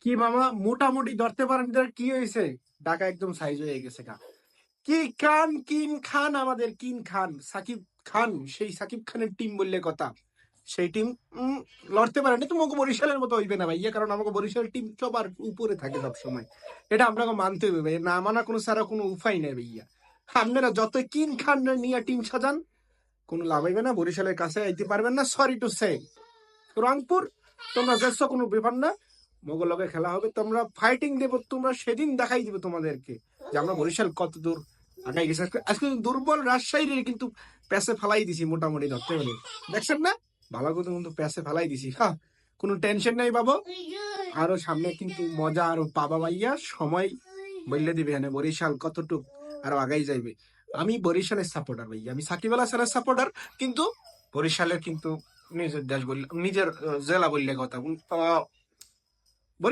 কি মামা মোটামুটি ধরতে পারেন কি হয়েছে? ঢাকা একদম সাইজ হয়ে গেছে গা। কি খান কিন খান, আমাদের কিন খান সাকিব খান, সেই সাকিব খানের টিম বললে কথা। সেই টিম লড়তে পারে না, তোমাকে বরিশালের মতো হইবে না ভাইয়া, কারণ আমাকে বরিশাল টিম সবার উপরে থাকে সব সময়। এটা আপনাকে মানতে হবে ভাইয়া, না মানা কোনো সারা কোনো উপায় নেই ভাইয়া। আপনারা যত কিন খান নিয়ে টিম সাজান, কোনো লাভ হইবে না, বরিশালের কাছে আইতে পারবেন না। সরি টু সে, রংপুর তোমরা যাচ্ছ কোনো ব্যাপার না, মোগল লগে খেলা হবে, তোমরা ফাইটিং দেবো, তোমরা সেদিন দেখাই দিবে তোমাদেরকে যে আমরা বরিশাল কত দূর আগাই গেছে। আজকে দুর্বল রাজশাহীর কিন্তু প্যাসে ফেলাই দিছি মোটামুটি ধরতে গেলে, দেখছেন না? ভালো করে কিন্তু প্যাসে ফেলাই দিছি। হ্যাঁ, কোনো টেনশন নাই বাবু, আরো সামনে কিন্তু মজা আরো পাবা ভাইয়া, সময় বললে দিবে হ্যাঁ বরিশাল কতটুক আরো আগাই যাইবে। আমি বরিশালের সাপোর্টার ভাইয়া, আমি সাকিব আল হাসানের সাপোর্টার, কিন্তু বরিশালের কিন্তু নিজের দেশ বললে, নিজের জেলা বললে কথা,